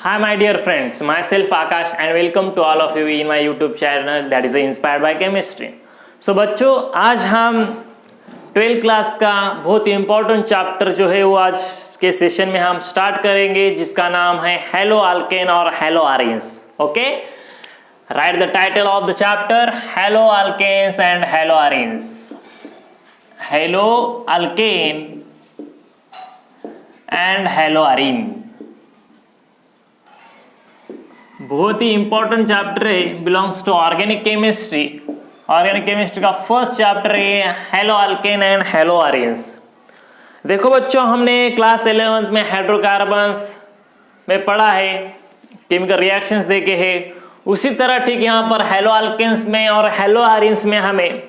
Hi my dear friends, myself Akash and welcome to all of you in my YouTube channel that is Inspired by Chemistry. So बच्चों आज हम 12th class का बहुत ही important chapter जो है वो आज के सेशन में हम स्टार्ट करेंगे जिसका नाम है हेलो अल्केन और haloarenes. Okay, right the title of the chapter hello alkanes and haloarenes. Haloalkane and haloarene बहुत ही इंपॉर्टेंट चैप्टर है, belongs to organic chemistry. Organic chemistry का फर्स्ट चैप्टर है hello alkane and haloarenes. देखो बच्चों, हमने class 11th में hydrocarbons में पढ़ा है, केमिकल रिएक्शंस देखे हैं. उसी तरह ठीक यहाँ पर हेलो अल्केन्स में और हेलो आरीन्स में हमें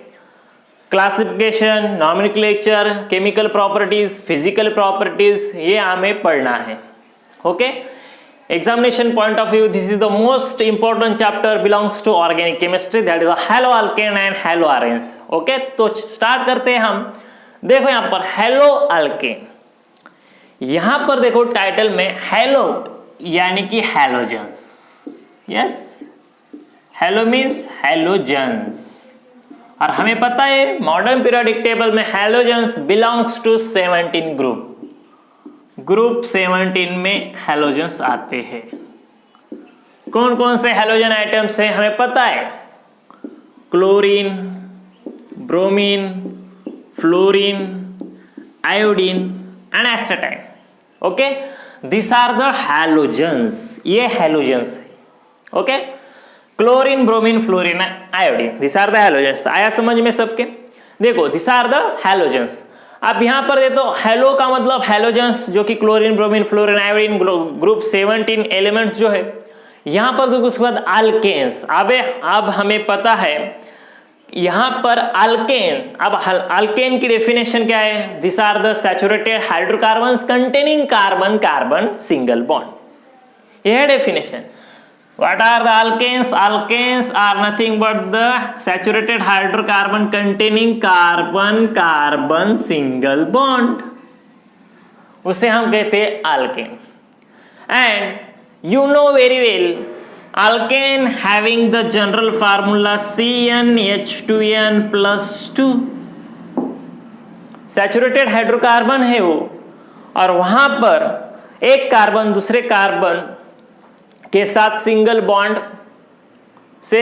classification, nomenclature, chemical properties, physical properties ये हमें पढ़ना है. Okay, examination point of view, this is the most important chapter belongs to organic chemistry, that is a hello alkane and hello arenes. okay, तो start करते हैं हम. देखो यहाँ पर हेलो अल्केन, यहाँ पर देखो टाइटल में हेलो यानी कि halogens. Yes, hello means halogens और हमें पता है मॉडर्न पीरियोडिक टेबल में हैलोजेंस बिलोंग्स टू 17 ग्रुप 17 में हैलोजेंस आते हैं. कौन कौन से हैलोजन आइटम्स हैं हमें पता है. Chlorine, bromine, fluorine, iodine and astatine. Okay, this are the halogens. ये हैलोजेंस है. Okay, chlorine, bromine, fluorine, iodine, this are the halogens. आया समझ में सबके? देखो, दिस आर द हैलोजेंस. अब यहां पर देखो हेलो का मतलब हैलोजेंस जो कि chlorine, bromine, fluorine, iodine group 17 elements जो है. यहां पर देखो उसके बाद अल्केन्स. अब हमें पता है यहां पर अल्केन. अब अल्केन की डेफिनेशन क्या है? This are the saturated hydrocarbons containing carbon carbon single bond. यह है definition. What are the alkanes? Alkanes are nothing but the saturated hydrocarbon containing carbon-carbon single bond. उसे हम कहते हैं alkane. And you know very well, alkane having the general formula CnH2n plus 2. Saturated hydrocarbon है वो और वहां पर एक कार्बन दूसरे कार्बन के साथ सिंगल बॉन्ड से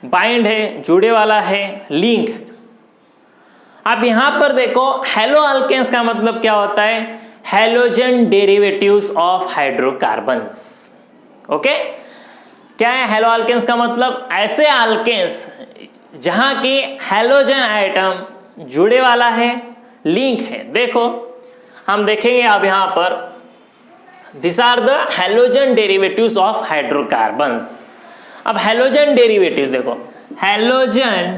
बाइंड है, जुड़े वाला है, लिंक है. अब यहां पर देखो हेलो अल्केन्स का मतलब क्या होता है? Halogen derivatives of hydrocarbons. Okay, क्या है हेलो अल्केन्स का मतलब? ऐसे अल्केन्स जहां की हैलोजन आइटम जुड़े वाला है, लिंक है. देखो हम देखेंगे अब यहां पर These are the halogen derivatives of hydrocarbons. अब halogen derivatives देखो, halogen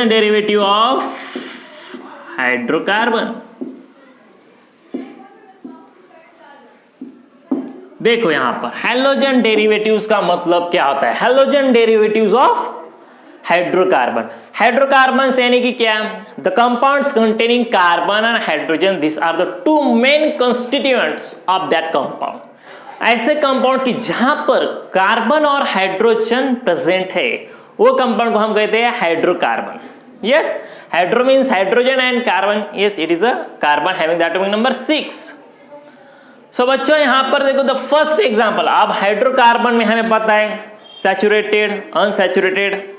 derivative of hydrocarbon. देखो यहां पर halogen derivatives का मतलब क्या होता है? halogen derivatives of hydrocarbon. Hydrocarbon यानी कि क्या? The compounds containing carbon and hydrogen, this are the two main constituents of that compound. ऐसे कंपाउंड की जहां पर कार्बन और हाइड्रोजन प्रेजेंट है वो कंपाउंड को हम कहते हैं hydrocarbon. Yes, hydro means hydrogen and carbon. Yes, it is a carbon having the atomic number 6. सो बच्चों यहां पर देखो द फर्स्ट एग्जांपल. अब हाइड्रोकार्बन में हमें पता है सैचुरेटेड, अनसैचुरेटेड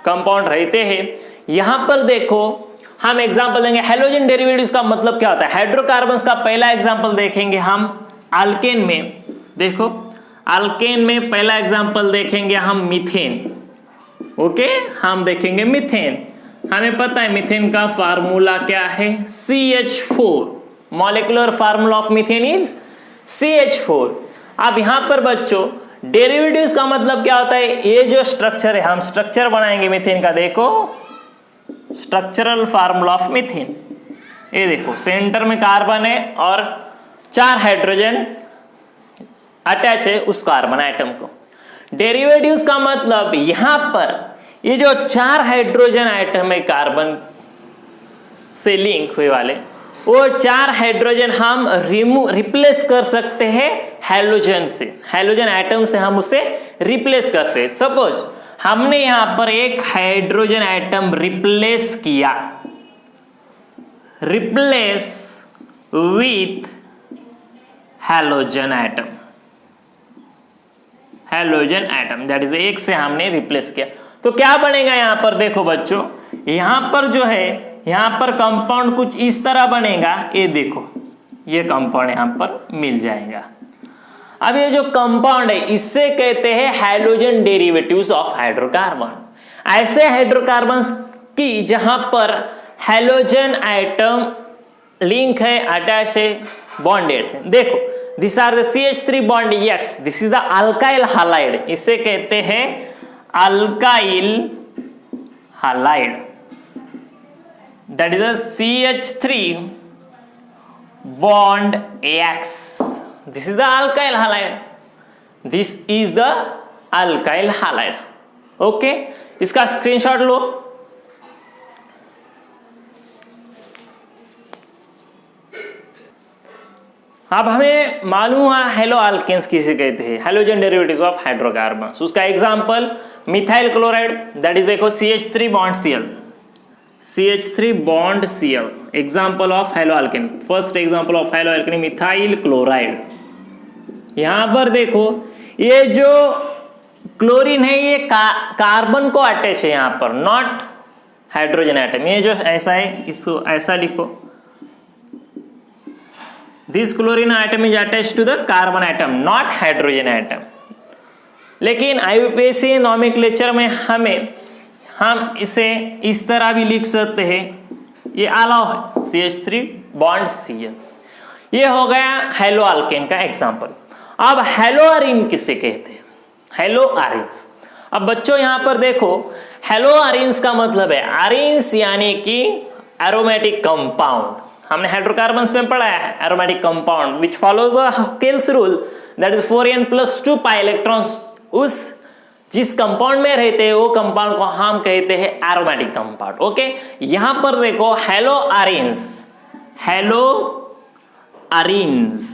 कंपाउंड रहते हैं. यहां पर देखो हम एग्जांपल देंगे हैलोजन डेरिवेटिव्स का मतलब क्या होता है. हाइड्रोकार्बन्स का पहला एग्जांपल देखेंगे हम अल्केन में. देखो अल्केन में पहला एग्जांपल देखेंगे हम मीथेन. ओके, हम देखेंगे मीथेन. हमें पता है मीथेन का फार्मूला क्या है? CH4. Molecular formula of methane is CH4. अब यहां पर बच्चों डेरिवेटिव्स का मतलब क्या होता है? ये जो स्ट्रक्चर है, हम स्ट्रक्चर बनाएंगे मीथेन का. देखो स्ट्रक्चरल फार्मूला ऑफ मीथेन. ये देखो सेंटर में कार्बन है और 4 हाइड्रोजन अटैच है उस कार्बन आइटम को. डेरिवेटिव्स का मतलब यहां पर ये जो 4 हाइड्रोजन आइटम है कार्बन से लिंक हुए वाले वो 4 हाइड्रोजन हम रिप्लेस कर सकते हैं हैलोजन से, हैलोजन एटम से हम उसे रिप्लेस करते हैं। सपोज हमने यहां पर एक हाइड्रोजन एटम रिप्लेस किया, replace with halogen atom, halogen atom that is एक से हमने रिप्लेस किया, तो क्या बनेगा यहां पर? देखो बच्चों, यहां पर जो है यहां पर कंपाउंड कुछ इस तरह बनेगा, ये देखो ये कंपाउंड यहां पर मिल जाएगा। अब ये जो कंपाउंड है इससे कहते हैं हैलोजन डेरिवेटिव्स ऑफ हाइड्रोकार्बन। ऐसे हाइड्रोकार्बन्स की जहां पर हैलोजन एटम लिंक है, अटैच है, बॉन्डेड है। देखो this are the CH3 bond X, this is the alkyl halide, इसे कहते हैं alkyl halide, that is a CH3 bond X. This is the alkyl halide. This is the alkyl halide. Okay, इसका screenshot लो। अब हमें मालूम हुआ hello alkanes किसे कहते हैं, हैलोजन डेरिवेटिव्स ऑफ हाइड्रोकार्बन्स। उसका example methyl chloride, that is देखो CH3 bond Cl, CH3 bond Cl, example of hello alkane. First example of hello alkane methyl chloride. यहां पर देखो ये जो क्लोरीन है ये कार्बन को अटैच है यहां पर, नॉट हाइड्रोजन एटम। ये जो ऐसा है इसको ऐसा लिखो, this chlorine atom is attach to the carbon atom, not hydrogen atom. लेकिन IUPAC नॉमेनक्लेचर में हम इसे इस तरह भी लिख सकते हैं, ये अलाउ है, CH3 बॉन्ड Cl। ये हो गया हेलो अल्केन का एग्जांपल। अब हेलो अरीन किसे कहते हैं? Hello arenes. अब बच्चों यहां पर देखो हेलो अरीन्स का मतलब है, अरीन्स यानी कि एरोमेटिक कंपाउंड। हमने हाइड्रोकार्बन्स में पढ़ा है aromatic compound which follows the Huckel's rule, that is 4n+2 pi electrons. उस जिस कंपाउंड में रहते हैं वो कंपाउंड को हम कहते हैं एरोमेटिक कंपाउंड। ओके, यहां पर देखो हेलो अरीन्स, हेलो अरीन्स।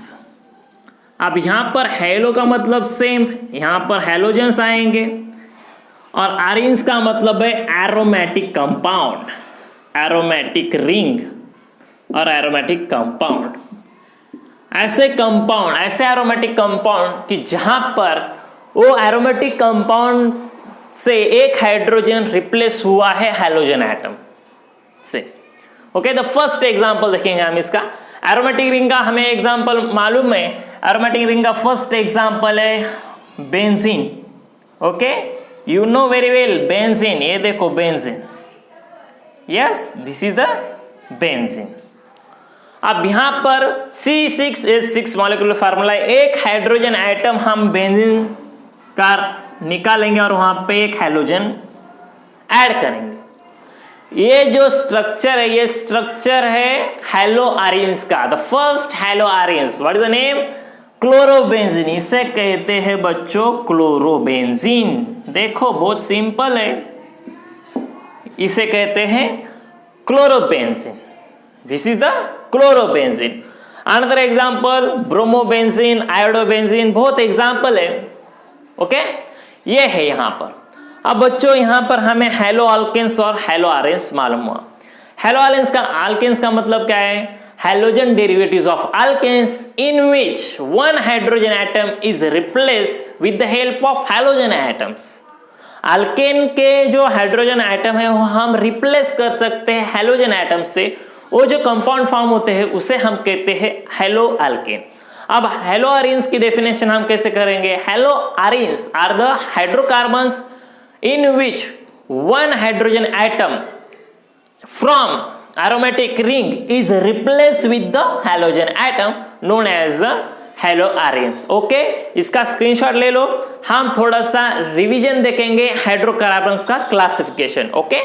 अब यहां पर हेलो का मतलब सेम, यहां पर हैलोजन्स आएंगे, और अरीन्स का मतलब है एरोमेटिक कंपाउंड, एरोमेटिक रिंग और एरोमेटिक कंपाउंड। ऐसे कंपाउंड, ऐसे एरोमेटिक कंपाउंड कि जहां पर वो एरोमेटिक कंपाउंड से एक हाइड्रोजन रिप्लेस हुआ है हैलोजन एटम से। ओके, द फर्स्ट एग्जांपल देखेंगे हम इसका। एरोमेटिक रिंग का हमें एग्जांपल मालूम है, एरोमेटिक रिंग का फर्स्ट एग्जांपल है benzene. Okay, you know very well benzene. ये देखो benzene, yes this is the benzene. अब यहां पर C6H6 मॉलिक्यूलर फार्मूला, एक हाइड्रोजन एटम हम बेंजीन का निकालेंगे और वहां पे एक हैलोजन ऐड करेंगे। ये जो स्ट्रक्चर है ये स्ट्रक्चर है हेलो अरीन्स का। The first hello arenes, what is the name? Chlorobenzene. इसे कहते हैं बच्चों क्लोरोबेंजीन। देखो बहुत सिंपल है, इसे कहते हैं chlorobenzene. This is the chlorobenzene. Another example bromobenzene, iodobenzene, बहुत एग्जांपल है। ओके, ये है यहां पर। अब बच्चों यहां पर हमें हेलो अल्केन्स और हेलो अरीन्स मालूम हुआ। हेलो अल्केन्स का मतलब क्या है? Halogen derivatives of alkanes in which one hydrogen atom is replace with the help of halogen atoms. Alkane के जो हाइड्रोजन एटम है वो हम रिप्लेस कर सकते हैं हैलोजन एटम से। वो जो कंपाउंड फॉर्म होते हैं उसे हम कहते हैं हेलो अल्केन। अब हेलो अरीन्स की डेफिनेशन हम कैसे करेंगे? Haloarenes are the hydrocarbons in which one hydrogen atom from aromatic ring is replaced with the halogen atom known as the haloarenes. Okay, इसका स्क्रीनशॉट ले लो। हम थोड़ा सा रिवीजन देखेंगे हाइड्रोकार्बन्स का classification. Okay,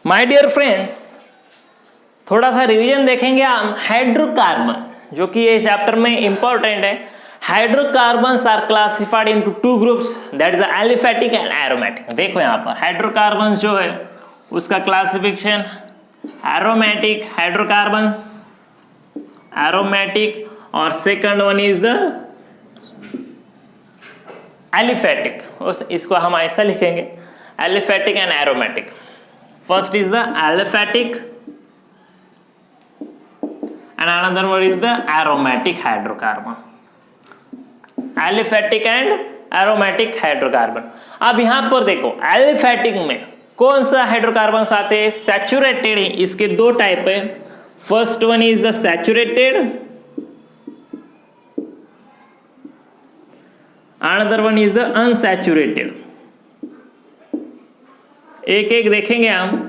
my dear friends, थोड़ा सा रिवीजन देखेंगे हम हाइड्रोकार्बन, जो कि ये चैप्टर में इंपॉर्टेंट है। Hydrocarbons are classified into two groups, that is aliphatic and aromatic. देखो यहाँ पर हाइड्रोकार्बन्स जो है उसका क्लासिफिकेशन एरोमेटिक हाइड्रोकार्बन्स, एरोमेटिक, और second one is the aliphatic. इसको हम ऐसा लिखेंगे aliphatic and aromatic. First is the aliphatic and another one is the aromatic hydrocarbon, aliphatic and aromatic hydrocarbon. अब यहां पर देखो एलिफेटिक में कौन सा हाइड्रोकार्बन आते हैं, सैचुरेटेड है, इसके दो टाइप है। First one is the saturated, another one is the unsaturated. एक एक देखेंगे हम।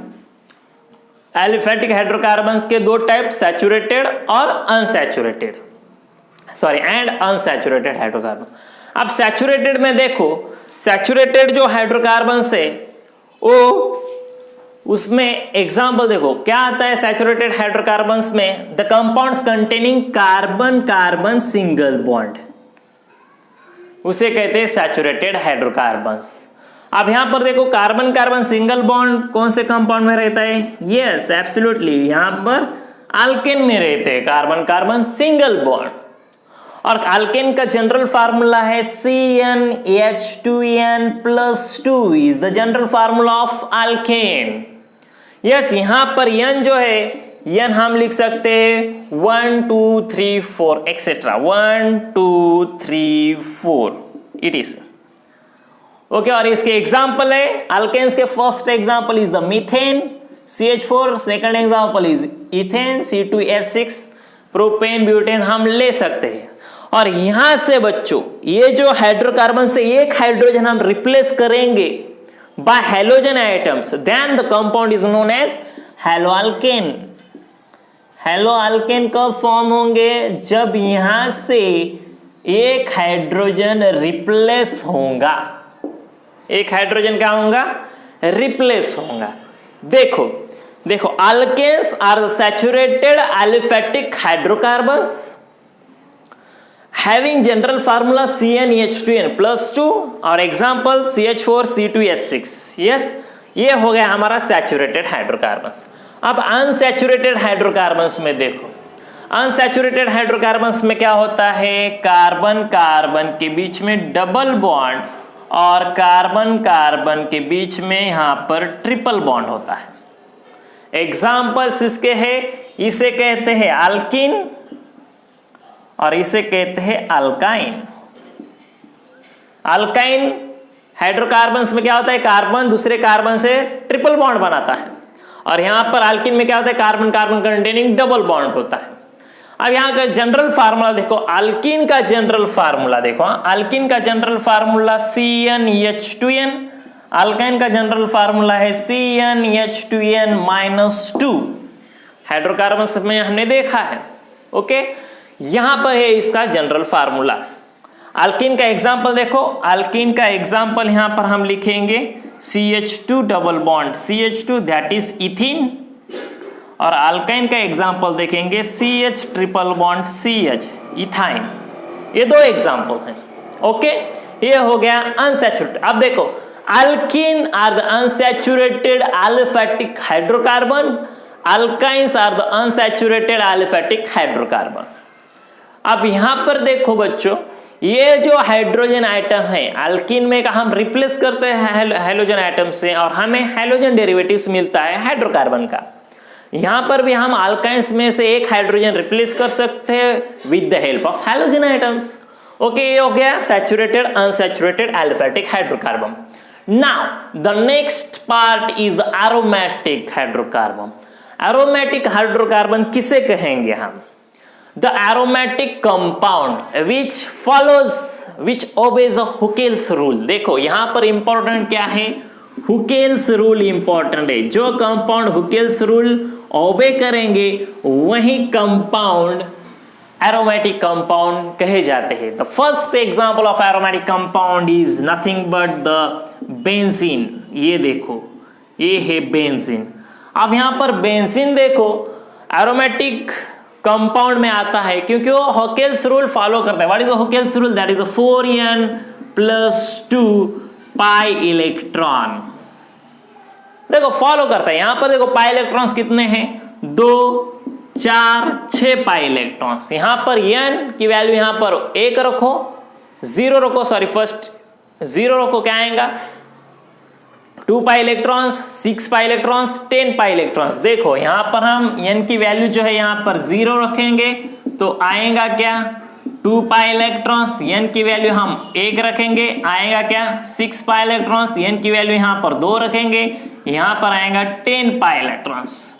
एलिफेटिक हाइड्रोकार्बन्स के दो टाइप, सैचुरेटेड और unsaturated, sorry and unsaturated hydrocarbon. अब सैचुरेटेड में देखो, सैचुरेटेड जो हाइड्रोकार्बन्स है वो उसमें एग्जांपल देखो क्या आता है सैचुरेटेड हाइड्रोकार्बन्स में, the compounds containing carbon carbon single bond, उसे कहते हैं सैचुरेटेड हाइड्रोकार्बन्स। अब यहां पर देखो कार्बन कार्बन सिंगल बॉन्ड कौन से कंपाउंड में रहता है, यस एब्सोल्युटली यहां पर अल्केन में रहते हैं कार्बन कार्बन सिंगल बॉन्ड। और अल्केन का जनरल फार्मूला है CnH2n+2 is the general formula of alkane. Yes यहां पर n जो है n हम लिख सकते हैं 1 2 3 4 एक्सेट्रा 1 2 3 4 इट इज ओके। और इसके एग्जाम्पल है अल्केन्स के, first example is the methane CH4, second example is ethane C2H6, propane butane हम ले सकते हैं। और यहां से बच्चों ये जो हाइड्रोकार्बन से एक हाइड्रोजन हम रिप्लेस करेंगे by halogen atoms, then the compound is known as haloalkane. Haloalkane कब फॉर्म होंगे, जब यहां से एक हाइड्रोजन रिप्लेस होगा, एक हाइड्रोजन क्या होगा, रिप्लेस होगा। देखो देखो alkanes are the saturated aliphatic hydrocarbons having general formula CnH2n+2 और एग्जांपल CH4 C2H6। यस ये हो गया हमारा सैचुरेटेड हाइड्रोकार्बन्स। अब अनसैचुरेटेड हाइड्रोकार्बन्स में देखो, अनसैचुरेटेड हाइड्रोकार्बन्स में क्या होता है, कार्बन कार्बन के बीच में डबल बॉन्ड और कार्बन कार्बन के बीच में यहां पर ट्रिपल बॉन्ड होता है। एग्जाम्पल्स इसके हैं, इसे कहते हैं अल्किन और इसे कहते हैं अल्काइन। अल्काइन हाइड्रोकार्बन्स में क्या होता है, कार्बन दूसरे कार्बन से ट्रिपल बॉन्ड बनाता है, और यहां पर अल्किन में क्या होता है, carbon carbon containing double bond होता है। अब यहां का जनरल फार्मूला देखो, अल्किन का जनरल फार्मूला देखो, अल्किन का जनरल फार्मूला CnH2n, अल्काइन का जनरल फार्मूला है CnH2n-2। हाइड्रोकार्बन्स में हमने देखा है, ओके। यहां पर है इसका जनरल फार्मूला। अल्किन का एग्जांपल देखो, अल्किन का एग्जांपल यहां पर हम लिखेंगे CH2 double bond CH2 that is ethene, और अल्काइन का एग्जांपल देखेंगे CH triple bond CH ethyne. ये दो एग्जांपल हैं, ओके। ये हो गया अनसैचुरेटेड। अब देखो alkene are the unsaturated aliphatic hydrocarbon, alkynes are the unsaturated aliphatic hydrocarbon. अब यहां पर देखो बच्चों, ये जो हाइड्रोजन आइटम है अल्किन में का हम रिप्लेस करते हैं हाइड्रोजन आइटम से, और हमें हाइड्रोजन डेरिवेटिव्स मिलता है हाइड्रोकार्बन का। यहां पर भी हम अल्काइंस में से एक हाइड्रोजन रिप्लेस कर सकते हैं with the help of hydrogen items, okay. ये हो गया saturated unsaturated aliphatic hydrocarbon. Now the next part is the aromatic hydrocarbon. Aromatic hydrocarbon किसे कहेंगे हम, the aromatic compound which follows which obeys the Huckel's rule। देखो यहां पर important क्या है, Huckel's rule इंपॉर्टेंट है। जो कंपाउंड Huckel's rule ओबे करेंगे वही कंपाउंड एरोमेटिक कंपाउंड कहे जाते हैं। The first example of aromatic compound is nothing but the benzene. ये देखो ये है बेंजीन। अब यहां पर बेंजीन देखो एरोमेटिक कंपाउंड में आता है, क्योंकि वो होकेल्स रूल फॉलो करता है। What is the Huckel's rule? That is 4n + 2 pi electron. देखो फॉलो करता है। यहां पर देखो पाई इलेक्ट्रॉन्स कितने हैं? 2 4 6 पाई इलेक्ट्रॉन्स। यहां पर n की वैल्यू यहां पर 1 रखो, 0 रखो, सॉरी फर्स्ट 0 रखो, क्या आएगा? 2 pi electrons, 6 pi electrons, 10 pi electrons. देखो यहां पर हम n की वैल्यू जो है यहां पर 0 रखेंगे तो आएगा क्या? 2 पाई इलेक्ट्रॉन्स। n की वैल्यू हम 1 रखेंगे, आएगा क्या? 6 पाई इलेक्ट्रॉन्स। n की वैल्यू यहां पर 2 रखेंगे, यहां पर आएगा 10 पाई इलेक्ट्रॉन्स।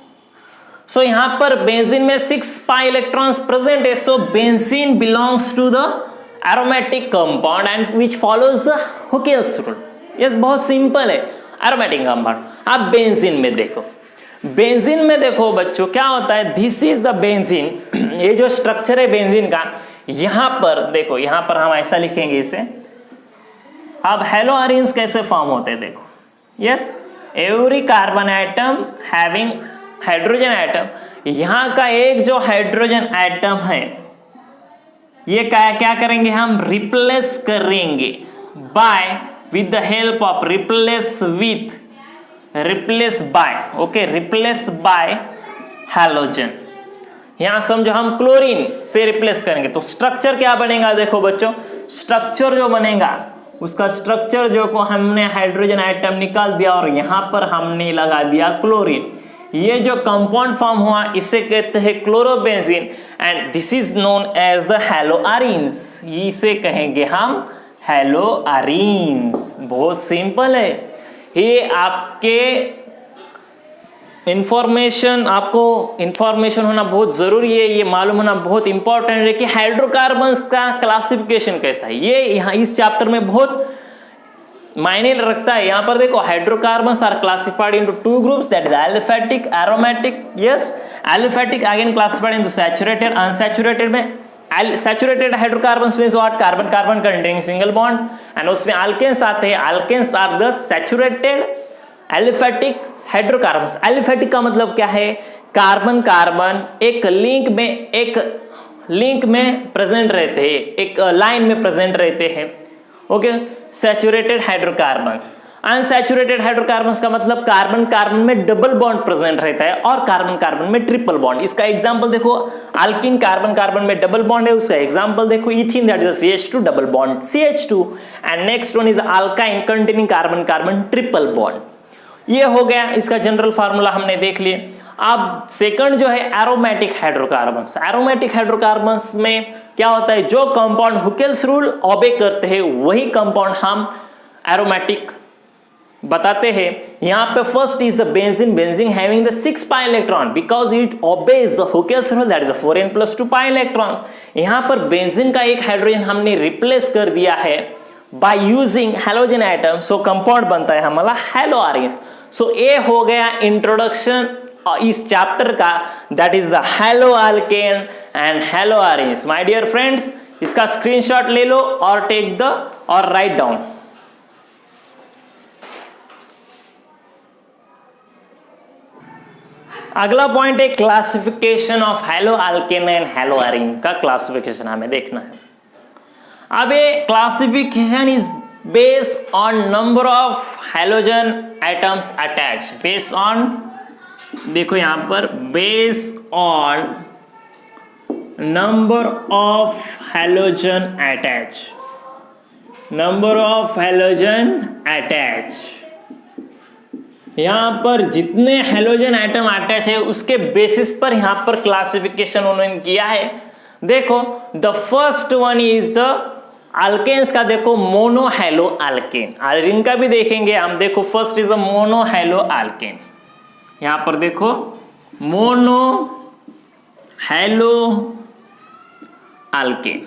सो यहां पर बेंजीन में 6 पाई इलेक्ट्रॉन्स प्रेजेंट है। So benzene belongs to the aromatic compound and which follows the Huckel's rule. Yes, बहुत सिंपल है एरोमेटिक कंपाउंड। आप बेंजीन में देखो, बेंजीन में देखो बच्चों क्या होता है? This is the benzene. ये जो स्ट्रक्चर है बेंजीन का, यहां पर देखो, यहां पर हम ऐसा लिखेंगे इसे। अब हेलोआरीन्स कैसे फॉर्म होते हैं देखो। Yes, every carbon atom having hydrogen atom, यहां का एक जो हाइड्रोजन एटम है ये क्या करेंगे? हम रिप्लेस करेंगे by with the help of replace by, okay, replace by halogen. यहां समझो हम क्लोरीन से रिप्लेस करेंगे तो स्ट्रक्चर क्या बनेगा? देखो बच्चों, स्ट्रक्चर जो बनेगा उसका स्ट्रक्चर जो को हमने हाइड्रोजन एटम निकाल दिया और यहां पर हमने लगा दिया क्लोरीन। ये जो कंपाउंड फॉर्म हुआ इसे कहते हैं chlorobenzene and this is known as the haloarenes. इसे कहेंगे हम हेलोआरीन्स। बहुत सिंपल है ये। आपके आपको इंफॉर्मेशन होना बहुत जरूरी है, ये मालूम होना बहुत इंपॉर्टेंट है कि हाइड्रोकार्बन्स का क्लासिफिकेशन कैसा है। ये यहाँ इस चैप्टर में बहुत मायने रखता है। यहां पर देखो, hydrocarbons are classified into 2 groups, that is aliphatic, aromatic. Yes, aliphatic again classified into saturated, unsaturated. में saturated hydrocarbons means what? Carbon carbon containing single bond and उसमें अल्केन्स आते हैं। Alkanes are the saturated aliphatic hydrocarbons. Aliphatic का मतलब क्या है? Carbon carbon एक link में प्रेजेंट रहते हैं, एक लाइन में प्रेजेंट रहते हैं, okay. Saturated hydrocarbons. Unsaturated hydrocarbons का मतलब कार्बन कार्बन में डबल बॉन्ड प्रेजेंट रहता है और कार्बन कार्बन में ट्रिपल बॉन्ड। इसका एग्जांपल देखो, अल्कीन कार्बन कार्बन में डबल बॉन्ड है, उसका एग्जांपल देखो ethene, that is CH2 double bond CH2 and next one is alkyne containing carbon carbon triple bond. ये हो गया, इसका जनरल फार्मूला हमने देख लिए। अब सेकंड जो है एरोमेटिक हाइड्रोकार्बन्स। एरोमेटिक हाइड्रोकार्बन्स में क्या होता है? जो कंपाउंड हुकेल्स रूल ओबे करते हैं वही कंपाउंड हम एरोमेटिक बताते हैं। यहां पे first is the benzene. Benzene having the 6 pi electron because it obeys the Huckel's rule, that is 4n + 2 pi electrons. यहां पर बेंजीन का एक हाइड्रोजन हमने रिप्लेस कर दिया है by using halogen atom, so compound बनता है हमारा हेलोआरीन्स। सो ये हो गया इंट्रोडक्शन इस चैप्टर का, that is the haloalkane and haloarenes. My dear friends, इसका स्क्रीनशॉट ले लो और टेक द और राइट डाउन। अगला पॉइंट है classification of haloalkane and haloarene का क्लासिफिकेशन हमें देखना है। अब ये classification is based on number of halogen atoms attach. Based on, देखो यहां पर, based on number of halogen attach, number of halogen attach. यहां पर जितने हेलोजन एटम अटैच है उसके बेसिस पर यहां पर क्लासिफिकेशन उन्होंने किया है। देखो the first one is the alkanes का, देखो मोनो हेलो अल्केन। आयरन का भी देखेंगे हम। देखो first is the mono hello alkane. यहां पर देखो मोनो हेलो अल्केन,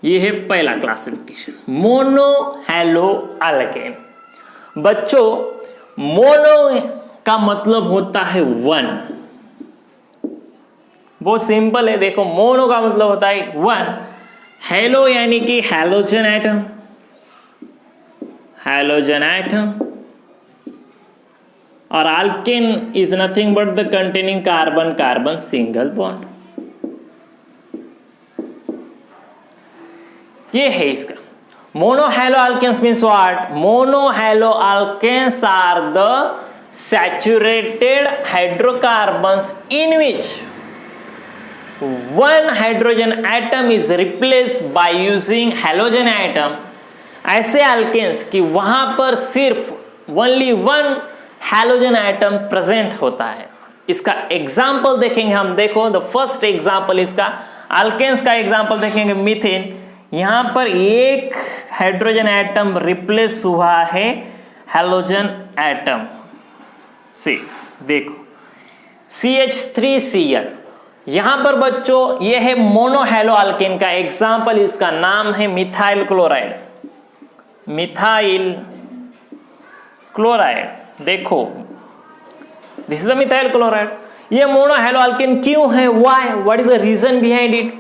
ये है पहला क्लासिफिकेशन, मोनो हेलो अल्केन। बच्चों मोनो का मतलब होता है 1। बहुत सिंपल है। देखो मोनो का मतलब होता है 1। हेलो यानी कि हैलोजन एटम, हैलोजन एटम, और alkane is nothing but the containing carbon carbon single bond. ये है इसका monohaloalkanes means what? Monohaloalkanes are the saturated hydrocarbons in which one hydrogen atom is replaced by using halogen atom। ऐसे alkanes कि वहां पर सिर्फ only one halogen atom present होता है। इसका एग्जाम्पल देखेंगे हम। देखो द फर्स्ट एग्जाम्पल इसका अल्केन्स का एग्जाम्पल देखेंगे मीथेन। यहां पर एक हाइड्रोजन एटम रिप्लेस हुआ है हैलोजन एटम से। देखो CH3Cl। यहां पर बच्चों ये है मोनोहैलो अल्केन का एग्जाम्पल। इसका नाम है मिथाइल क्लोराइड। मिथाइल क्लोराइड देखो this is the methyl chloride. ये मोनोहैलो अल्केन क्यों है? Why? What is the reason behind it?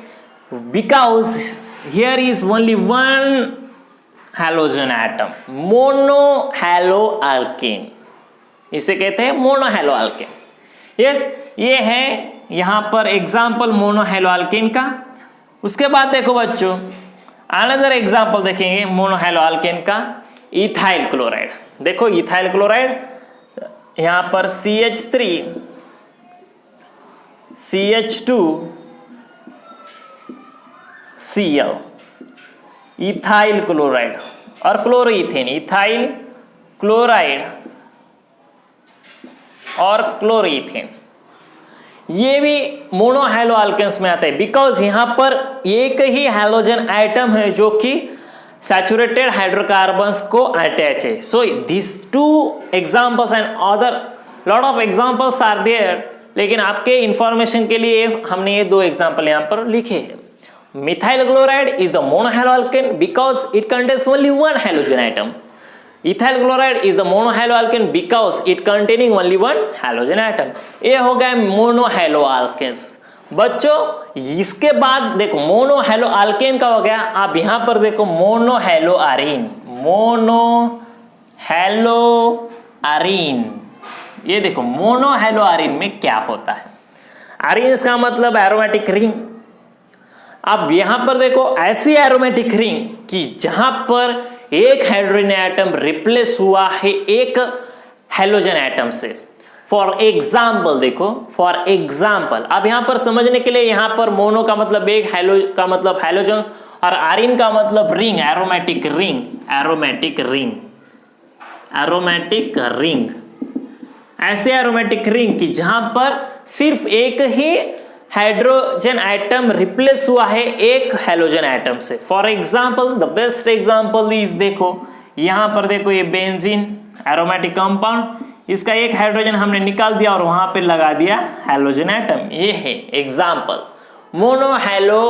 Because here is only one halogen atom. Monohaloalkane इसे कहते हैं मोनोहैलो अल्केन। यस ये है यहां पर एग्जाम्पल मोनोहैलो अल्केन का। उसके बाद देखो बच्चों अनदर एग्जाम्पल देखेंगे मोनोहैलो अल्केन का इथाइल क्लोराइड। देखो इथाइल क्लोराइड यहां पर CH3 CH2 Cl ethyl chloride और क्लोरोइथेन। इथाइल क्लोराइड और क्लोरोइथेन ये भी मोनोहैलो अल्केन्स में आता है बिकॉज यहां पर एक ही हैलोजन एटम है जो कि सैचुरेटेड हाइड्रोकार्बन्स को अटैच है। So this two examples and other lot of examples are there, लेकिन आपके इंफॉर्मेशन के लिए हमने ये दो एग्जांपल यहां पर लिखे हैं। Methyl chloride is the monohaloalkane because it contains only one halogen atom. Ethyl chloride is the monohaloalkane because it containing only one halogen atom. ये हो गया मोनोहैलो अल्केन्स। बच्चों इसके बाद देखो मोनोहैलो अल्केन का हो गया। आप यहां पर देखो मोनोहैलो अरीन। मोनोहैलो अरीन ये देखो मोनोहैलो अरीन में क्या होता है? अरीन का मतलब एरोमेटिक रिंग। अब यहां पर देखो ऐसी एरोमेटिक रिंग कि जहां पर एक हाइड्रोजन एटम रिप्लेस हुआ है एक हैलोजन एटम से। फॉर एग्जाम्पल देखो फॉर एग्जाम्पल अब यहां पर समझने के लिए यहां पर मोनो का मतलब एक, हैलो का मतलब हैलोजन और अरीन का मतलब ring, aromatic ring. Aromatic ring aromatic ring ऐसे एरोमेटिक रिंग की जहां पर सिर्फ एक ही हाइड्रोजन एटम रिप्लेस हुआ है एक हैलोजन एटम से। For example the best example is देखो यहां पर देखो ये बेंजीन एरोमेटिक कंपाउंड, इसका एक हाइड्रोजन हमने निकाल दिया और वहां पे लगा दिया हैलोजन एटम। ये है एग्जाम्पल। मोनोहैलो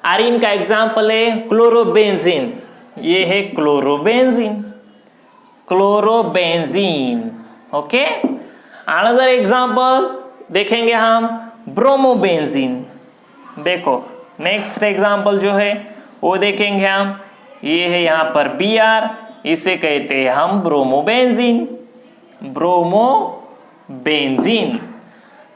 अरीन का एग्जाम्पल है क्लोरोबेंजीन। ये है chlorobenzene. Chlorobenzene okay. Another example देखेंगे हम ब्रोमोबेंजीन। देखो नेक्स्ट एग्जाम्पल जो है वो देखेंगे हम। ये है यहां पर Br, इसे कहते हैं हम bromobenzene. Bromobenzene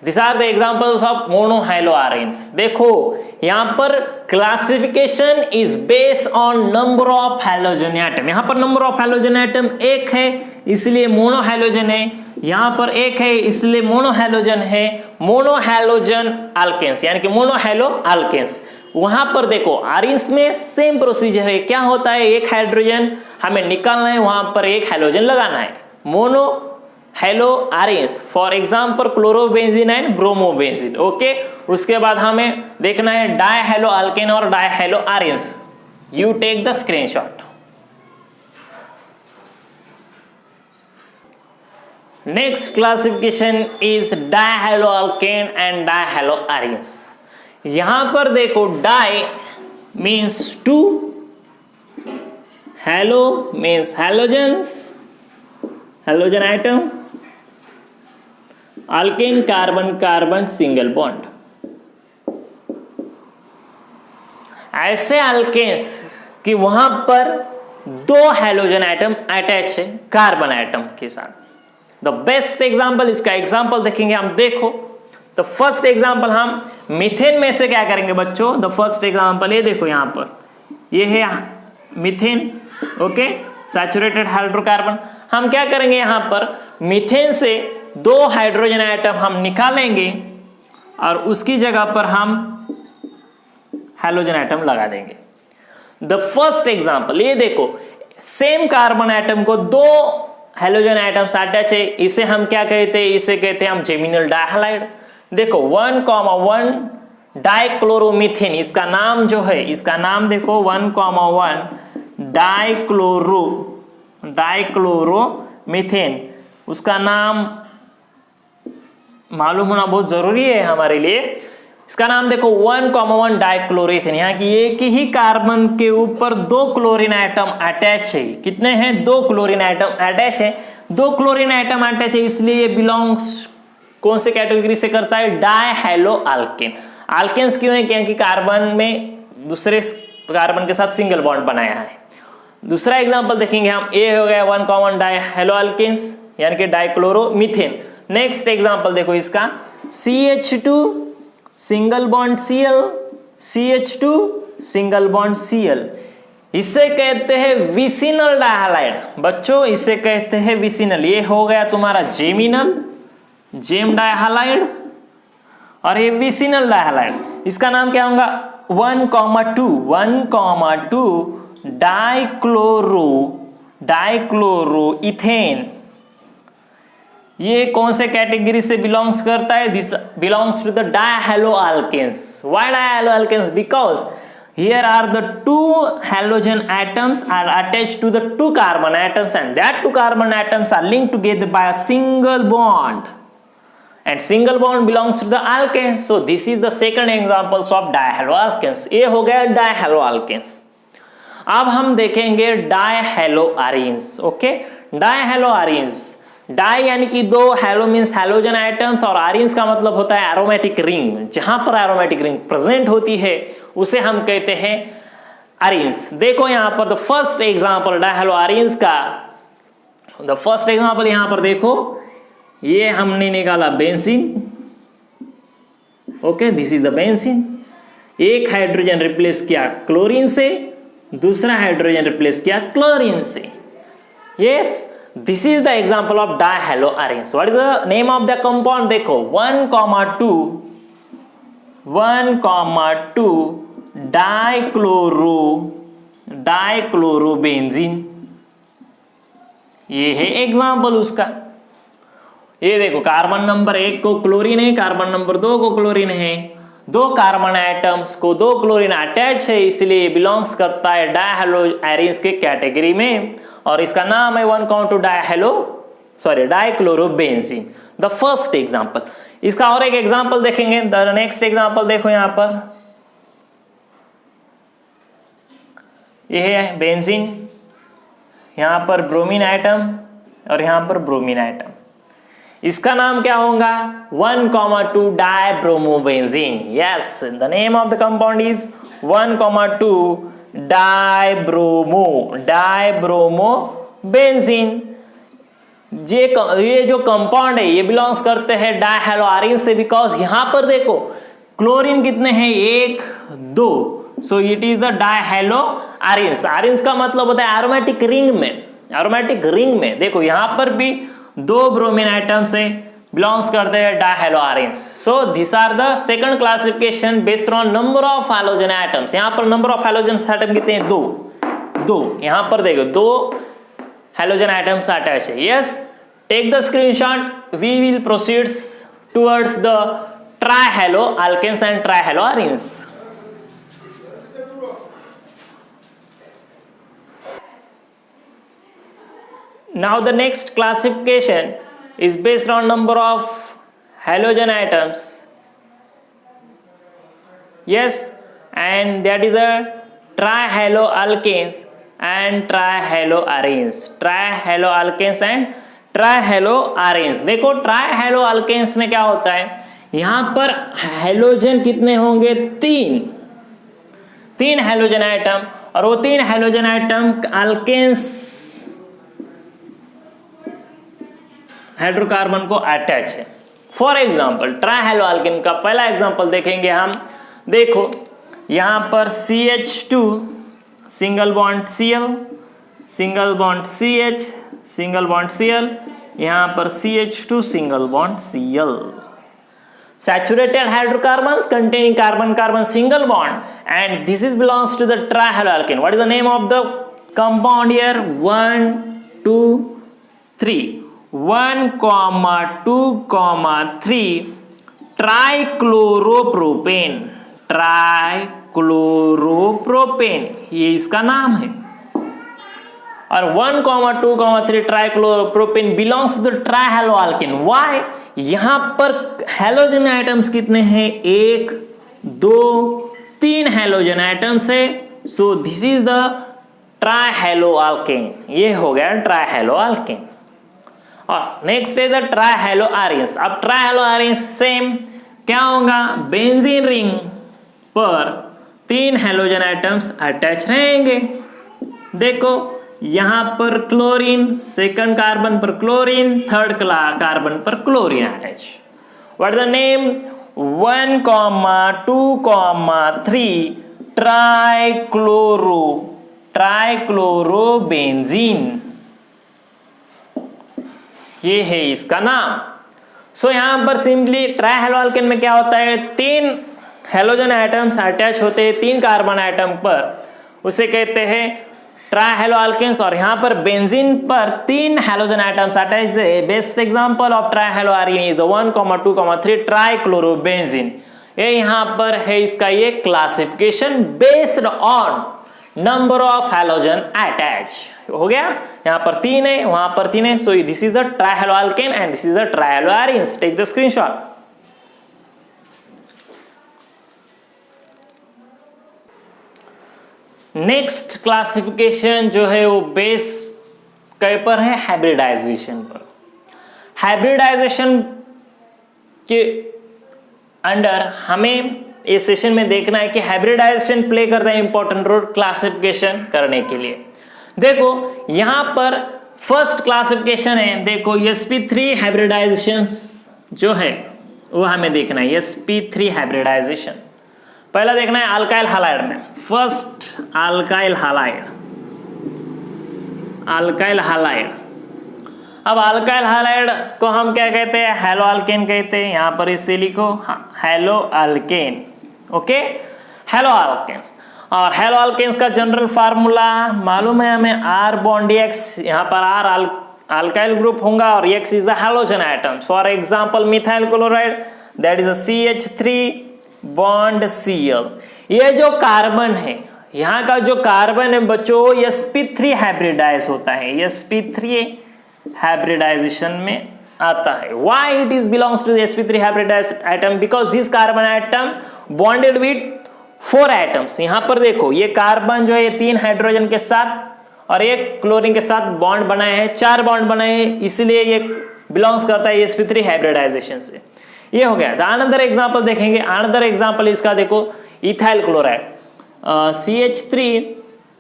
this are the examples of monohaloarenes. देखो यहां पर classification is based on number of halogen atom. यहां पर नंबर ऑफ हैलोजन एटम एक है इसलिए मोनोहैलोजन है, यहां पर एक है इसलिए मोनोहैलोजन है। मोनोहैलोजन अल्केन्स यानी कि मोनोहैलो अल्केन्स। वहां पर देखो अरीन्स में सेम प्रोसीजर है। क्या होता है? एक हाइड्रोजन हमें निकालना है, वहां पर एक हाइड्रोजन लगाना है। Monohaloarenes for example chlorobenzene and bromobenzene okay. उसके बाद हमें देखना है डायहैलो अल्केन और dihaloarenes. You take the screenshot. Next classification is dihaloalkane and dihaloarenes। यहां पर देखो di means two, halo means halogens, halogen atom, alkane carbon carbon single bond. ऐसे अल्केन्स कि वहां पर दो हैलोजन एटम अटैच है कार्बन एटम के साथ। द बेस्ट एग्जाम्पल, इसका एग्जाम्पल देखेंगे हम। देखो द फर्स्ट एग्जाम्पल हम मीथेन में से क्या करेंगे बच्चों, द फर्स्ट एग्जाम्पल ये देखो यहाँ पर, ये है मीथेन, ओके, सैचुरेटेड हाइड्रोकार्बन। हम क्या करेंगे यहाँ पर मीथेन से 2 हाइड्रोजन आइटम हम निकालेंगे और उसकी जगह पर हम हाइड्रोजन आइटम लगा देंगे। द फर्स्ट एग्जाम्पल ये देखो, सेम कार्बन आइटम को 2 हाइड्रोजन आइटम्स अटैच है, इसे हम क्या कहते हैं, इसे कहते हैं हम जेमिनल डाइहालाइड। देखो 1,1 डाइक्लोरोमीथेन, इसका नाम जो है, इसका नाम देखो 1,1 डाइक्लोरोमीथेन, उसका नाम मालूम होना बहुत जरूरी है हमारे लिए। इसका नाम देखो 1,1 डाइक्लोरोमीथेन, यहाँ की एक ही कार्बन के ऊपर 2 क्लोरीन आइटम अटैच है। कितने हैं, 2 क्लोरीन आइटम अटैच है। 2 क्लोरीन आइटम अटैच है, इसलिए ये बिलोंग्स कौन से कैटेगरी से करता है, डाइहैलो अल्केन। अल्केन्स क्यों है, क्योंकि कार्बन में दूसरे कार्बन के साथ सिंगल बॉन्ड बनाया है। दूसरा एग्जांपल देखेंगे हम, ये हो गया 1,1 डाइहैलो अल्केन्स यानी कि डाइक्लोरोमीथेन। नेक्स्ट एग्जांपल देखो इसका, CH2 single bond Cl, CH2 single bond Cl, इसे कहते हैं विसिनल डाइहालाइड। बच्चों इसे कहते हैं विसिनल। ये हो गया तुम्हारा जेमिनल, जेम डाइहालाइड, और ये विसिनल डाइहालाइड। इसका नाम क्या होगा, 1,2 डाइक्लोरोइथेन। ये कौन से कैटेगरी से बिलोंग्स करता है, this belongs to the dihalo alkanes. Why dihalo alkanes, because here are the 2 halogen atoms are attached to the 2 carbon atoms, and that 2 carbon atoms are linked together by a single bond, and single bond belongs to the alkanes. So this is the second examples of dihaloalkanes. ये हो गया dihaloalkanes। अब हम देखेंगे डाइहैलोअरीन्स। Okay, डाइहैलोअरीन्स, die यानी कि 2, hello means halogen items, और arenes का मतलब होता है एरोमेटिक रिंग। जहां पर एरोमेटिक रिंग प्रेजेंट होती है उसे हम कहते हैं अरीन्स। देखो यहां पर द फर्स्ट एग्जांपल डाइहैलोअरीन्स का, द फर्स्ट एग्जांपल यहां पर देखो, ये हमने निकाला benzene. Okay, this is the benzene. एक हाइड्रोजन रिप्लेस किया क्लोरीन से, दूसरा हाइड्रोजन रिप्लेस किया क्लोरीन से। Yes, this is the example of dihaloarenes. What is the name of the compound, देखो 1,2 डाइक्लोरोबेंजीन, ये है एग्जाम्पल उसका। ये देखो कार्बन नंबर 1 को क्लोरीन है, कार्बन नंबर 2 को क्लोरीन है, 2 कार्बन आइटम्स को 2 क्लोरीन अटैच है, इसलिए बिलोंग्स करता है डाइहैलोअरीन्स के कैटेगरी में, और इसका नाम है 1,2 डाइक्लोरोबेंजीन। The first example. इसका और एक एग्जांपल देखेंगे, द नेक्स्ट एग्जांपल देखो यहां पर, यह है बेंजीन, यहां पर ब्रोमीन आइटम और यहां पर ब्रोमीन आइटम। इसका नाम क्या होगा, 1,2 dibromobenzene. Yes, the name of the compound is 1,2 dibromobenzene. ये जो कंपाउंड है ये बिलोंग्स करते हैं डाइहैलोअरीन्स से, बिकॉज यहां पर देखो क्लोरीन कितने हैं, 1, 2, so it is the dihaloarenes. Arenes का मतलब होता है एरोमेटिक रिंग में, एरोमेटिक रिंग में। देखो यहां पर भी 2 ब्रोमीन आइटम से बिलोंग्स करते हैं dihaloarenes. So this are the second classification based on number of halogen atoms. यहां पर नंबर ऑफ हैलोजन आइटम कितने हैं, 2। यहां पर देखो 2 हैलोजन आइटम्स अटैच है। Yes, take the screenshot, we will proceed towards the trihaloalkanes and trihaloarenes. Now the next classification is based on number of halogen atoms. Yes, and that is a trihaloalkanes and trihaloarenes. Trihaloalkanes and trihaloarenes। देखो trihaloalkanes में क्या होता है, यहां पर halogen कितने होंगे, 3 halogen item, और वो 3 हैलोजन आइटम अल्केन्स हाइड्रोकार्बन को अटैच है। फॉर एग्जाम्पल ट्राइहैलोअल्केन का पहला एग्जाम्पल देखेंगे हम। देखो यहाँ पर CH2 single bond Cl, single bond CH, single bond Cl, यहाँ पर CH2 single bond Cl। Saturated hydrocarbons containing carbon-carbon single bond, and this is belongs to the trihaloalkane. What is the name of the compound here? 1, 2, 3. 1, 2, 3 ट्राइक्लोरोप्रोपेन। ट्राइक्लोरोप्रोपेन ये इसका नाम है। और 1, 2, 3 ट्राइक्लोरोप्रोपेन belongs to the ट्राइहैलोअल्केन। Why? यहां पर halogen items कितने हैं? 1, 2, 3 halogen atoms है। So this is the trihaloalkane. ये हो गया ट्राइहैलोअल्केन। और नेक्स्ट है द ट्राइहैलोआरेन्स। अब ट्राइहैलोआरेन्स सेम क्या होगा? बेंजीन रिंग पर 3 हैलोजन आइटम्स अटैच रहेंगे। देखो यहां पर क्लोरीन, सेकंड कार्बन पर क्लोरीन, थर्ड कार्बन पर chlorine attach. What is the name? 1, 2, 3 trichlorobenzene, ये है इसका नाम। सो यहां पर सिंपली ट्राइहैलोअल्केन में क्या होता है? 3 हैलोजन आइटम्स अटैच होते हैं 3 कार्बन आइटम पर, उसे कहते हैं ट्राइहैलोअल्केन्स। और यहां पर बेंजीन पर 3 हैलोजन आइटम्स अटैच है। Best example of trihaloarene is 1, 2, 3 trichlorobenzene. ये यहां पर है इसका ये classification based on number of halogen attach. हो गया? यहां पर 3 है, वहां पर 3 है। So this is the trihaloalkane and this is the trihaloarenes. Take the screenshot. Next classification जो है वो बेस कई पर है? हाइब्रिडाइजेशन पर। हाइब्रिडाइजेशन के अंडर हमें इस सेशन में देखना है कि हाइब्रिडाइजेशन प्ले करता है इंपॉर्टेंट रोल क्लासिफिकेशन करने के लिए। देखो यहां पर फर्स्ट क्लासिफिकेशन है। देखो sp3 हाइब्रिडाइजेशन जो है वो हमें देखना है। sp3 हाइब्रिडाइजेशन पहला देखना है अल्काइल हैलाइड में। First alkyl halide, alkyl halide. अब अल्काइल हैलाइड को हम क्या कहते हैं? हैलोअल्केन कहते हैं। यहां पर इसे लिखो हैलोअल्केन। ओके, हैलोअल्केन्स। और हैलोअल्केन्स का जनरल फार्मूला मालूम है हमें, R बॉन्ड X। यहां पर R अल्काइल ग्रुप होगा और X is the halogen item. For example methyl chloride, that is a CH3 bond Cl। ये जो कार्बन है, यहाँ का जो कार्बन है बच्चों, sp3 हाइब्रिडाइज होता है। sp3 हाइब्रिडाइजेशन में आता है। Why it is belongs to the sp3 hybridized atom? Because this carbon atom bonded with 4 atoms। यहाँ पर देखो ये कार्बन जो है 3 हाइड्रोजन के साथ और एक क्लोरीन के साथ बॉन्ड बनाए हैं, 4 बॉन्ड बनाए हैं, इसलिए ये बिलोंग्स करता है sp3 हाइब्रिडाइजेशन से। ये हो गया। अनदर एग्जांपल देखेंगे। अनदर एग्जांपल इसका देखो ethyl chloride, CH3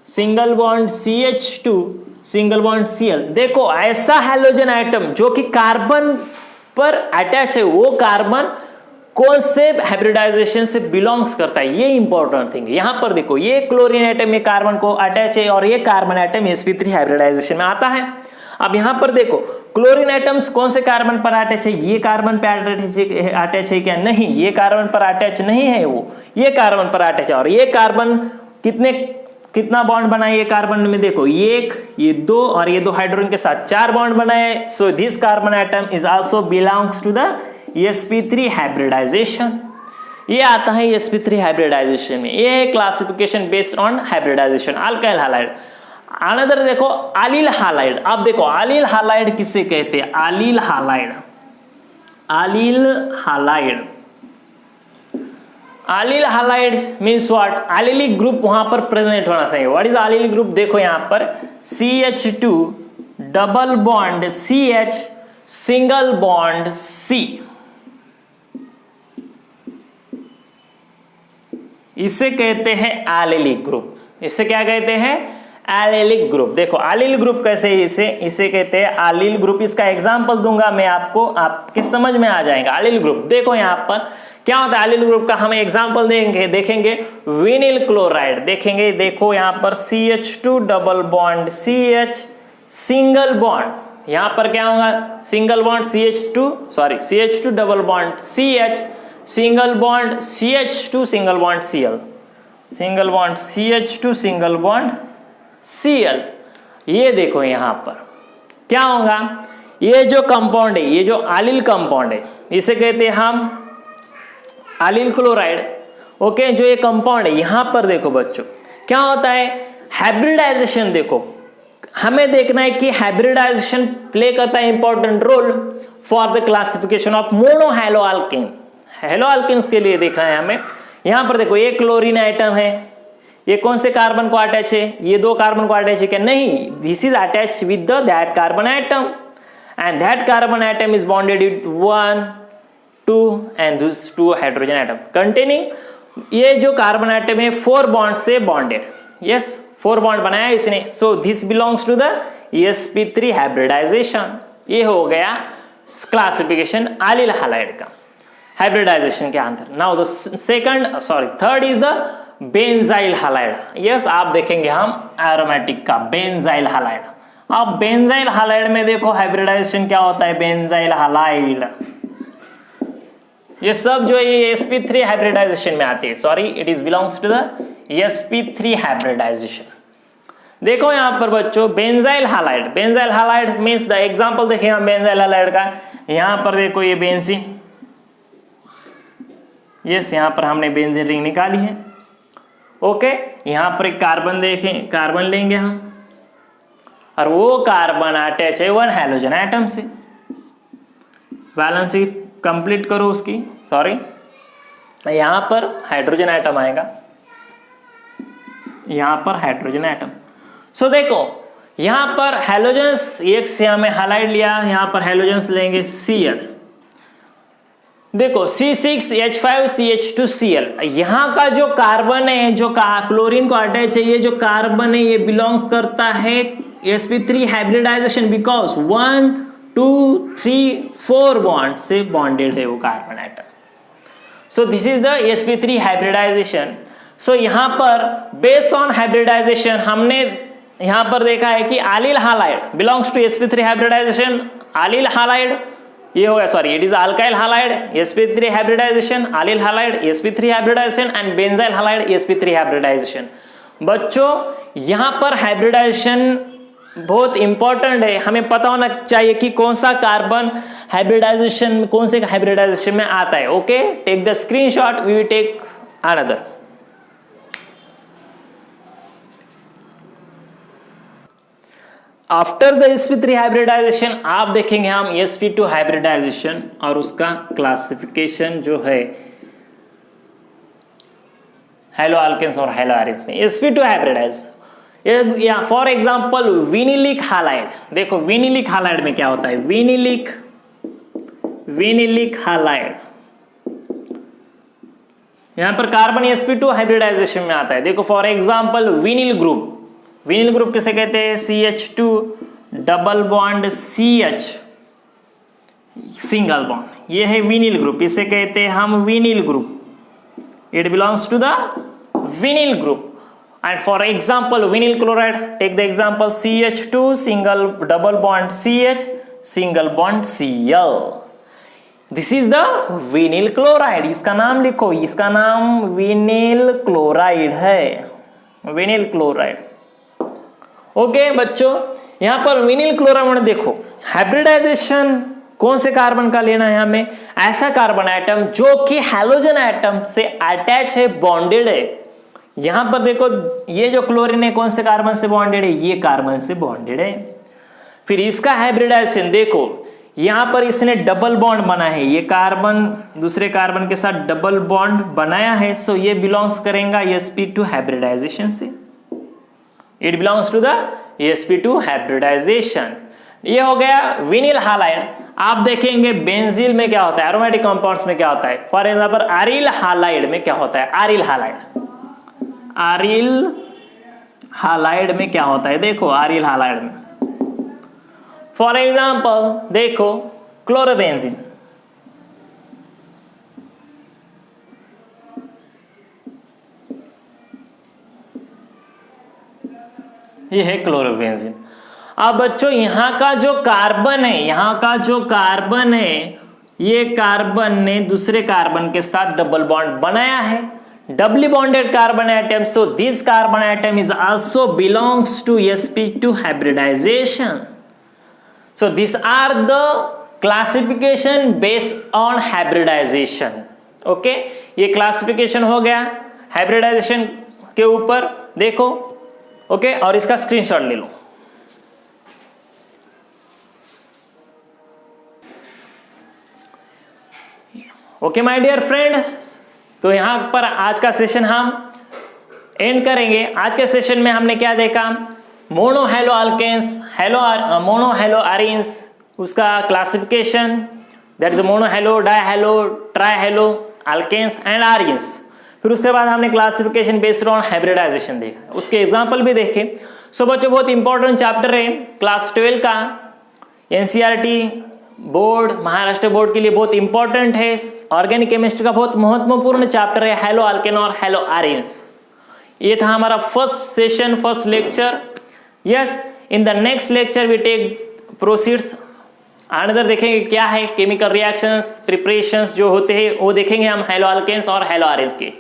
single bond CH2 single bond Cl। देखो ऐसा हैलोजन आइटम जो कि कार्बन पर अटैच है, वो कार्बन कौन से हाइब्रिडाइजेशन से बिलोंग्स करता है, ये इंपॉर्टेंट थिंग है। यहां पर देखो ये क्लोरीन आइटम ये कार्बन को अटैच है और ये कार्बन आइटम sp3 हाइब्रिडाइजेशन में आता है। अब यहां पर देखो क्लोरीन आइटम्स कौन से कार्बन पर अटैच है? ये कार्बन पर अटैच है क्या? नहीं, ये कार्बन पर अटैच नहीं है, वो ये कार्बन पर अटैच है। और ये कार्बन कितना बॉन्ड बनाए ये कार्बन में? देखो ये 1, ये 2 और ये 2 हाइड्रोजन के साथ 4 बॉन्ड बनाए। So this carbon atom is also belongs to the sp3 hybridization. ये आता है sp3 हाइब्रिडाइजेशन में। ये classification based on hybridization. Alkyl halide. Another देखो अलील हैलाइड। अब देखो अलील हैलाइड किसे कहते हैं? Allyl halide, allyl halide, allyl halide means what? Allylic group वहां पर प्रेजेंट होना चाहिए। What is allylic group? देखो यहां पर CH2 double bond CH single bond C, इसे कहते हैं एलिलिक ग्रुप। इसे क्या कहते हैं? Allylic group. देखो एलिल ग्रुप कैसे इसे कहते हैं एलिल ग्रुप। इसका एग्जांपल दूंगा मैं आपको, आपके समझ में आ जाएगा। एलिल ग्रुप देखो यहाँ पर क्या होता है एलिल ग्रुप का, हम एग्जांपल देखेंगे विनिल क्लोराइड देखेंगे। देखो यहाँ पर CH2 double bond CH single bond, यहाँ पर क्या होगा single bond CH2 double bond CH single bond CH2 single bond Cl, single bond CH2 single bond Cl। ये देखो यहाँ पर क्या होगा, ये जो कंपाउंड है, ये जो एलिल कंपाउंड है, इसे कहते हैं हम एलिल क्लोराइड। ओके, जो ये कंपाउंड है यहाँ पर देखो बच्चों क्या होता है, हाइब्रिडाइजेशन। देखो हमें देखना है कि हाइब्रिडाइजेशन प्ले करता है important role for the classification of mono halo alkane. Halo alkanes के लिए देखना है हमें। यहां पर देखो ये क्लोरीन आइटम है, ये कौन से कार्बन को अटैच है, ये 2 कार्बन को अटैच है क्या, नहीं, this is attach with the that carbon atom and that carbon atom is bonded with 1 2 and this 2 hydrogen atom containing, ये जो कार्बन आइटम है 4 बॉन्ड से बॉन्डेड। यस 4 बॉन्ड बनाया इसने, so this belongs to the sp3 hybridization. ये हो गया classification allyl halide का हाइब्रिडाइजेशन के अंदर। Now the third is the benzyl halide. Yes आप देखेंगे हम एरोमेटिक का बेंजाइल हैलाइड। अब बेंजाइल हैलाइड में देखो हाइब्रिडाइजेशन क्या होता है, बेंजाइल हैलाइड ये सब जो ये sp3 हाइब्रिडाइजेशन में आती है, sorry it is belongs to the sp3 hybridization. देखो यहाँ पर बच्चों benzyl halide means the example देखिए हम बेंजाइल हैलाइड का। यहाँ पर देखो ये बेंजीन, यस यहाँ पर हमने बेंजीन रिंग निकाली है। ओके, यहाँ पर एक कार्बन देखें, कार्बन लेंगे हम और वो कार्बन अटैच है 1 हैलोजन आइटम से। बैलेंस कंप्लीट करो उसकी, सॉरी यहाँ पर हाइड्रोजन आइटम आएगा, यहाँ पर हाइड्रोजन आइटम। सो देखो यहाँ पर हैलोजेंस एक से हमें हैलाइड लिया, यहाँ पर हैलोजेंस लेंगे Cl। देखो C6H5CH2Cl, यहाँ का जो कार्बन है जो क्लोरीन को अटैच है, ये जो कार्बन है ये बिलोंग करता है sp3 हाइब्रिडाइजेशन बिकॉज 1 2 3 4 बॉन्ड से बॉन्डेड है वो carbon atom. So this is the sp3 hybridization. So यहाँ पर बेस्ड ऑन हाइब्रिडाइजेशन हमने यहाँ पर देखा है कि allyl halide belongs to sp3 hybridization. Allyl halide ये हो गया, sorry it is alkyl halide sp3 hybridization, allyl halide sp3 hybridization and benzyl halide sp3 hybridization. बच्चों यहाँ पर हाइब्रिडाइजेशन बहुत इंपॉर्टेंट है, हमें पता होना चाहिए कि कौन सा कार्बन हाइब्रिडाइजेशन कौन से हाइब्रिडाइजेशन में आता है। Okay, take the screenshot, we will take another. After the sp3 hybridization आप देखेंगे हम sp2 हाइब्रिडाइजेशन और उसका क्लासिफिकेशन जो है हैलो अल्केन्स और हैलो एरिन्स में। sp2 हाइब्रिडाइज या फॉर एग्जांपल विनिलिक हैलाइड। देखो विनिलिक हैलाइड में क्या होता है, विनिलिक हैलाइड यहां पर कार्बन sp2 हाइब्रिडाइजेशन में आता है। देखो फॉर एग्जांपल विनिल ग्रुप किसे कहते हैं, CH2 double bond CH single bond, ये है विनिल ग्रुप, इसे कहते हैं हम vinyl group. It belongs to the vinyl group. And for example vinyl chloride, take the example CH2 single double bond CH single bond Cl। This is the vinyl chloride. इसका नाम लिखो, इसका नाम विनिल chloride है, विनिल क्लोराइड। ओके बच्चों, यहां पर विनिल chloride में देखो हाइब्रिडाइजेशन कौन से कार्बन का लेना है हमें, ऐसा कार्बन आइटम जो कि हैलोजन आइटम से अटैच है, बॉन्डेड है। यहां पर देखो ये जो क्लोरीन है कौन से कार्बन से बॉन्डेड है, ये कार्बन से बॉन्डेड है। फिर इसका हाइब्रिडाइजेशन देखो, यहां पर इसने डबल बॉन्ड बना है, ये कार्बन दूसरे कार्बन के साथ डबल बॉन्ड बनाया है, सो ये बिलोंग्स करेगा sp2 हाइब्रिडाइजेशन से। It belongs to the sp2 hybridization. ये हो गया विनिल हैलाइड। आप देखेंगे बेंजील में क्या होता है, एरोमेटिक कंपाउंड्स में क्या होता है। फॉर एग्जांपल एरिल हैलाइड में क्या होता है, एरिल हालाइड में क्या होता है, देखो आरिल हालाइड में फॉर एग्जाम्पल देखो क्लोरोबेंजीन, ये है क्लोरोबेंजीन। अब बच्चों यहाँ का जो कार्बन है, यहाँ का जो कार्बन है, ये कार्बन ने दूसरे कार्बन के साथ डबल बॉन्ड बनाया है, doubly bonded carbon atom, so this carbon atom is also belongs to sp2 hybridization. So these are the classification based on hybridization. Okay, ये classification हो गया hybridization के ऊपर, देखो ओके और इसका स्क्रीनशॉट ले लो। ओके माय डियर फ्रेंड्स, तो यहां पर आज का सेशन हम एंड करेंगे। आज के सेशन में हमने क्या देखा, monohaloalkanes, monohaloarenes, उसका classification, that is mono halo, di halo, tri halo, alkanes and arenes. फिर उसके बाद हमने क्लासिफिकेशन बेस्ड ऑन हाइब्रिडाइजेशन देखा, उसके एग्जाम्पल भी देखे। सो बच्चों बहुत इंपॉर्टेंट चैप्टर है क्लास 12 का, एनसीईआरटी बोर्ड, महाराष्ट्र बोर्ड के लिए बहुत इंपॉर्टेंट है। ऑर्गेनिक केमिस्ट्री का बहुत महत्वपूर्ण चैप्टर है हेलो अल्केन और हेलो अरीन्स। ये था हमारा first session, first lecture. Yes, in the next lecture we take proceeds another, देखेंगे क्या है केमिकल रिएक्शंस, प्रिपरेशंस जो होते हैं वो देखेंगे हम हेलो अल्केन्स और हेलो अरीन्स के।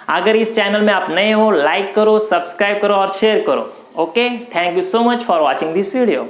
अगर इस चैनल में आप नए हो, लाइक करो, सब्सक्राइब करो और शेयर करो। Okay, thank you so much for watching this video.